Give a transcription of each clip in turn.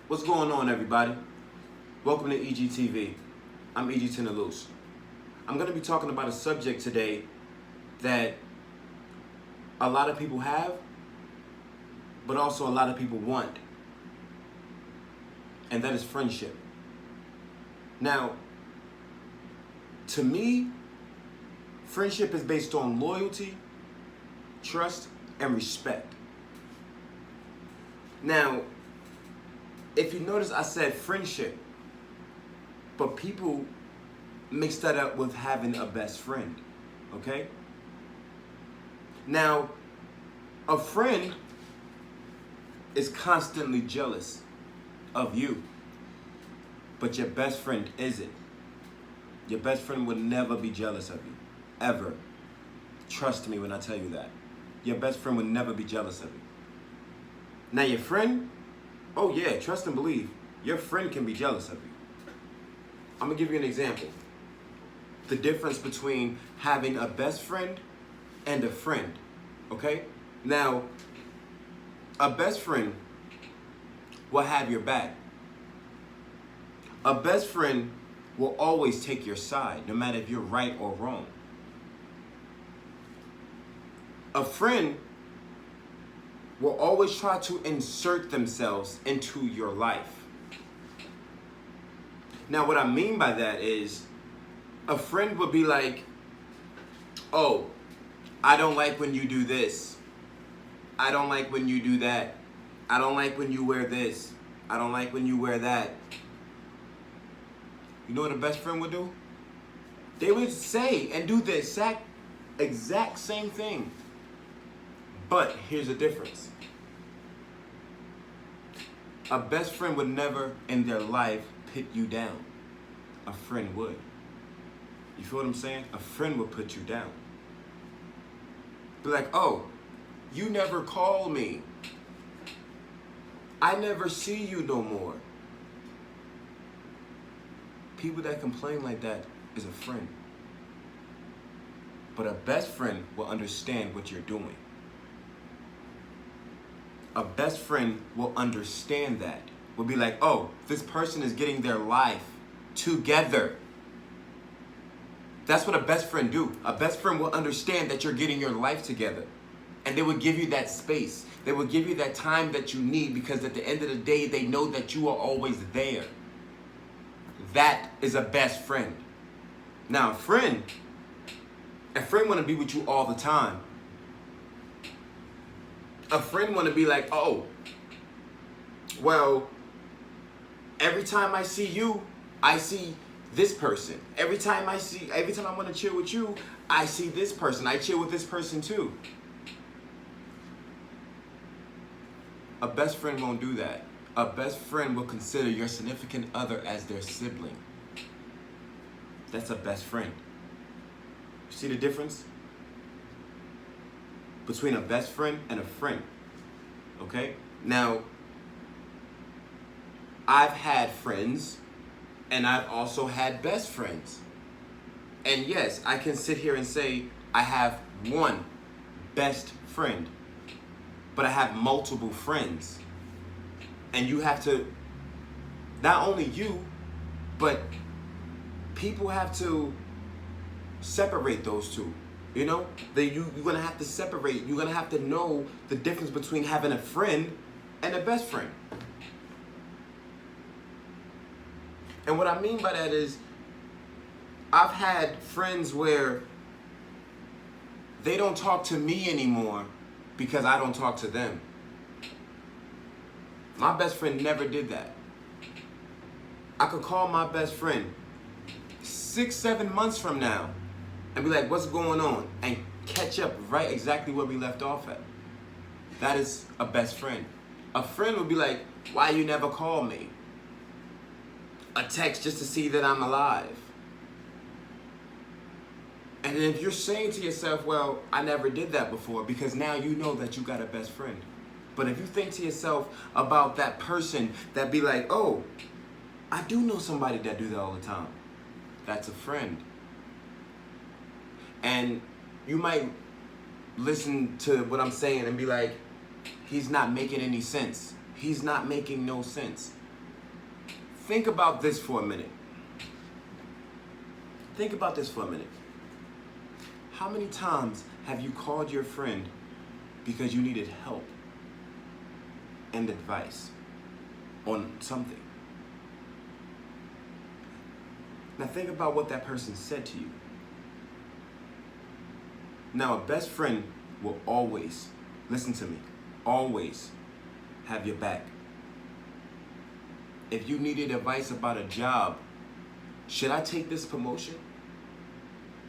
What's going on, everybody? Welcome to EGTV. I'm EG Loose. I'm going to be talking about a subject today that a lot of people have, but also a lot of people want, and that is friendship. Now, to me, friendship is based on loyalty, trust, and respect. Now, if you notice, I said friendship, but people mix that up with having a best friend, okay? Now, a friend is constantly jealous of you, but your best friend isn't. Your best friend would never be jealous of you, ever. Trust me when I tell you that. Your best friend would never be jealous of you. Now your friend, oh yeah, trust and believe, your friend can be jealous of you. I'm gonna give you an example. The difference between having a best friend and a friend, okay? Now, a best friend will have your back. A best friend will always take your side, no matter if you're right or wrong. A friend will always try to insert themselves into your life. Now, what I mean by that is, a friend would be like, oh, I don't like when you do this. I don't like when you do that. I don't like when you wear this. I don't like when you wear that. You know what a best friend would do? They would say and do the exact same thing. But here's the difference. A best friend would never in their life put you down. A friend would. You feel what I'm saying? A friend would put you down. Be like, oh, you never call me. I never see you no more. People that complain like that is a friend. But a best friend will understand what you're doing. A best friend will understand that. Will be like, oh, this person is getting their life together. That's what a best friend do. A best friend will understand that you're getting your life together. And they will give you that space. They will give you that time that you need, because at the end of the day, they know that you are always there. That is a best friend. Now, a friend want to be with you all the time. A friend want to be like, oh, well, every time I see you, I see this person. Every time I want to chill with you, I see this person. I chill with this person too. A best friend won't do that. A best friend will consider your significant other as their sibling. That's a best friend. You see the difference between a best friend and a friend? Okay? Now, I've had friends, and I've also had best friends. And yes, I can sit here and say I have one best friend, but I have multiple friends. And you have to, not only you, but people have to separate those two. You know, you're going to have to separate. You're going to have to know the difference between having a friend and a best friend. And what I mean by that is, I've had friends where they don't talk to me anymore because I don't talk to them. My best friend never did that. I could call my best friend 6-7 months from now and be like, what's going on? And catch up right exactly where we left off at. That is a best friend. A friend would be like, why you never call me? A text just to see that I'm alive. And then if you're saying to yourself, well, I never did that before, because now you know that you got a best friend. But if you think to yourself about that person that be like, oh, I do know somebody that do that all the time. That's a friend. And you might listen to what I'm saying and be like, he's not making any sense. He's not making no sense. Think about this for a minute. Think about this for a minute. How many times have you called your friend because you needed help and advice on something? Now think about what that person said to you. Now a best friend will always, listen to me, always have your back. If you needed advice about a job, should I take this promotion?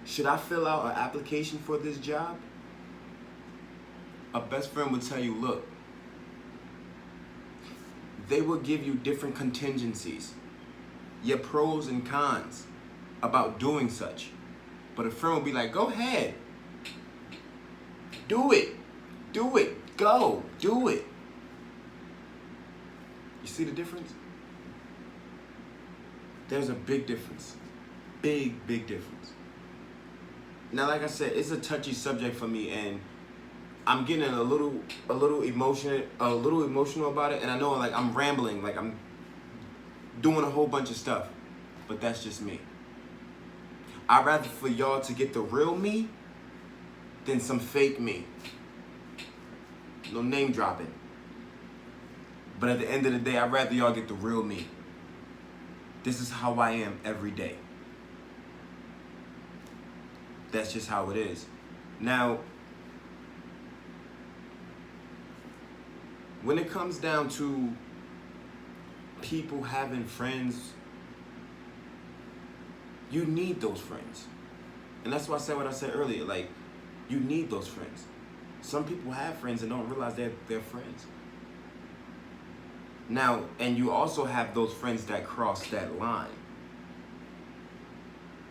Should I fill out an application for this job? A best friend would tell you, look, they will give you different contingencies, your pros and cons about doing such. But a friend will be like, go ahead. Do it. Do it. Go. Do it. You see the difference? There's a big difference. Big, big difference. Now, like I said, it's a touchy subject for me, and I'm getting a little emotional about it, and I know like I'm rambling, like I'm doing a whole bunch of stuff, but that's just me. I'd rather for y'all to get the real me than some fake me. No name dropping. But at the end of the day, I'd rather y'all get the real me. This is how I am every day. That's just how it is. Now, when it comes down to people having friends, you need those friends. And that's why I said what I said earlier. Like, you need those friends. Some people have friends and don't realize they're friends. Now, and you also have those friends that cross that line.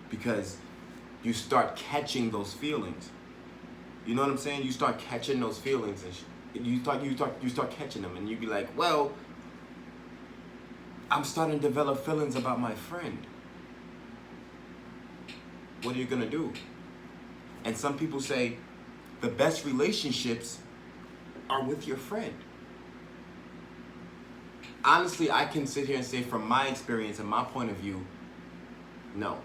Because you start catching those feelings. You know what I'm saying? You start catching those feelings, and you start catching them, and you be like, well, I'm starting to develop feelings about my friend. What are you gonna do? And some people say the best relationships are with your friend. Honestly, I can sit here and say from my experience and my point of view, no.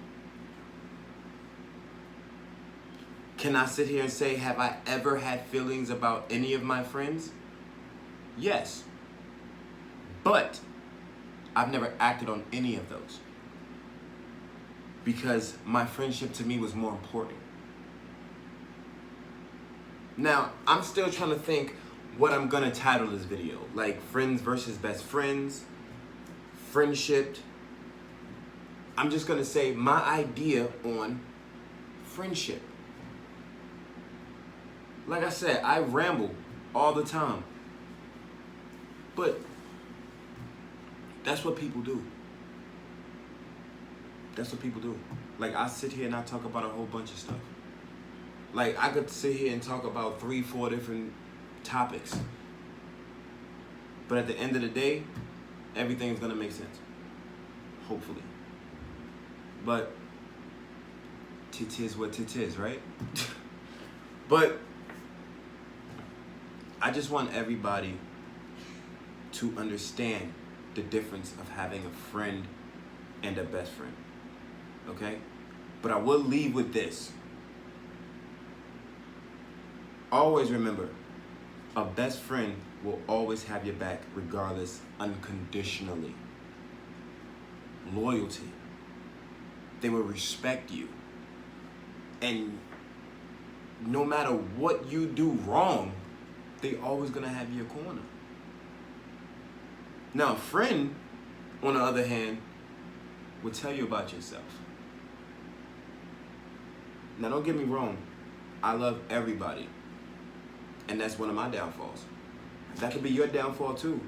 Can I sit here and say, have I ever had feelings about any of my friends? Yes. But I've never acted on any of those. Because my friendship to me was more important. Now, I'm still trying to think what I'm gonna title this video. Like friends versus best friends, friendship. I'm just gonna say my idea on friendship. Like I said, I ramble all the time. But that's what people do. That's what people do. Like, I sit here and I talk about a whole bunch of stuff. Like, I could sit here and talk about 3-4 different topics. But at the end of the day, everything's gonna make sense. Hopefully. But it is what it is, right? But I just want everybody to understand the difference of having a friend and a best friend. Okay? But I will leave with this. Always remember, a best friend will always have your back regardless, unconditionally. Loyalty. They will respect you. And no matter what you do wrong, they always gonna have your corner. Now, a friend, on the other hand, will tell you about yourself. Now, don't get me wrong. I love everybody. And that's one of my downfalls. That could be your downfall too.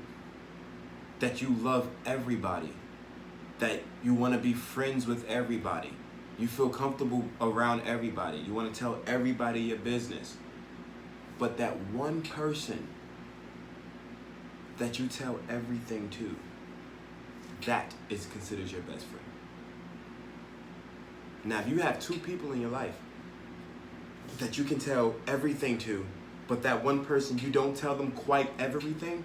That you love everybody. That you want to be friends with everybody. You feel comfortable around everybody. You want to tell everybody your business. But that one person that you tell everything to, that is considered your best friend. Now, if you have two people in your life that you can tell everything to, but that one person you don't tell them quite everything,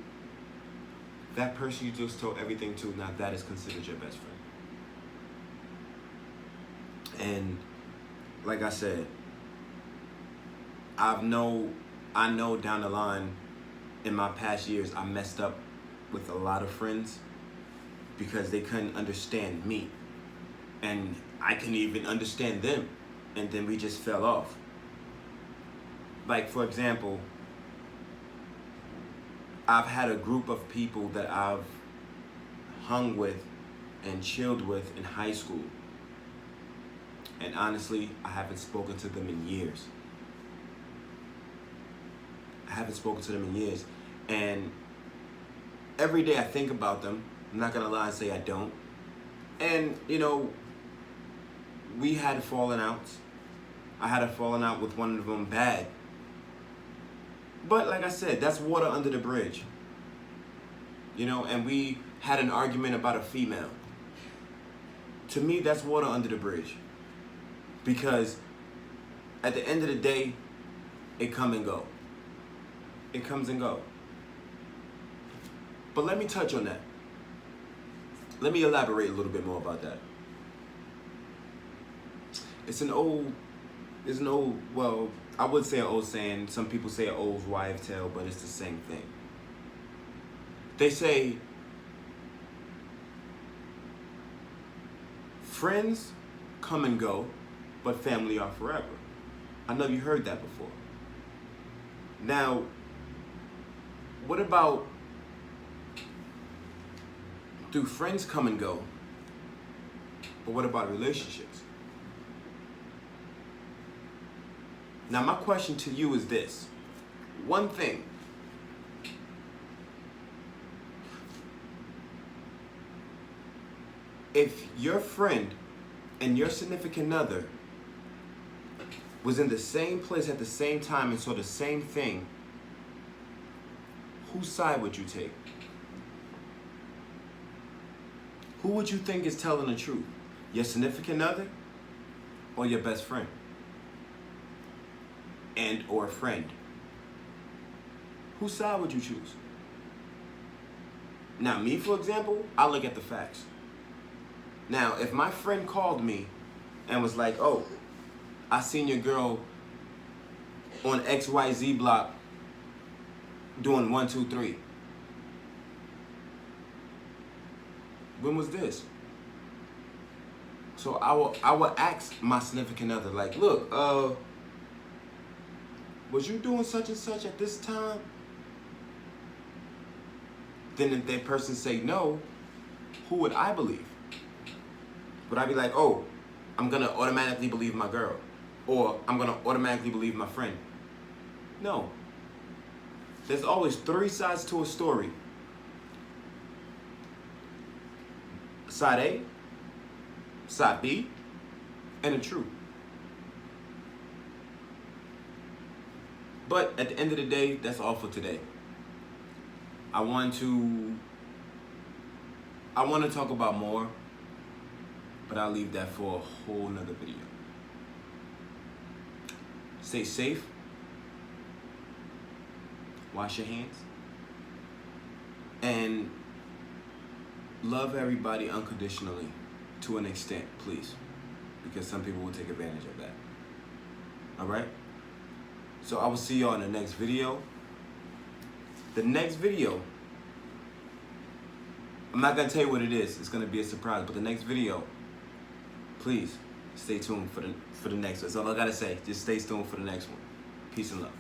that person you just told everything to, now that is considered your best friend. And like I said, I know down the line in my past years I messed up with a lot of friends because they couldn't understand me. And I couldn't even understand them. And then we just fell off. Like, for example, I've had a group of people that I've hung with and chilled with in high school. And honestly, I haven't spoken to them in years. And every day I think about them. I'm not gonna lie and say I don't. And, we had fallen outs. I had a falling out with one of them bad. But like I said, that's water under the bridge. And we had an argument about a female. To me, that's water under the bridge. Because at the end of the day, it come and go. It comes and go. But let me touch on that. Let me elaborate a little bit more about that. It's an old, well, I would say an old saying. Some people say an old wives' tale, but it's the same thing. They say, friends come and go, but family are forever. I know you heard that before. Now, what about, do friends come and go, but what about relationships? Now, my question to you is this. One thing. If your friend and your significant other was in the same place at the same time and saw the same thing, whose side would you take? Who would you think is telling the truth? Your significant other or your best friend? And or friend? Whose side would you choose? Now, me, for example, I look at the facts. Now, if my friend called me and was like, oh, I seen your girl on XYZ block doing 1, 2, 3. When was this? So I will ask my significant other, like, look, was you doing such and such at this time? Then if that person say no, who would I believe? Would I be like, oh, I'm gonna automatically believe my girl, or I'm gonna automatically believe my friend? No. There's always 3 sides to a story. Side A, side B, and the truth. But at the end of the day, that's all for today. I want to talk about more, but I'll leave that for a whole nother video. Stay safe. Wash your hands. And love everybody unconditionally to an extent, please. Because some people will take advantage of that. Alright? So I will see y'all in the next video. The next video, I'm not going to tell you what it is. It's going to be a surprise. But the next video, please stay tuned for the next one. That's all I got to say. Just stay tuned for the next one. Peace and love.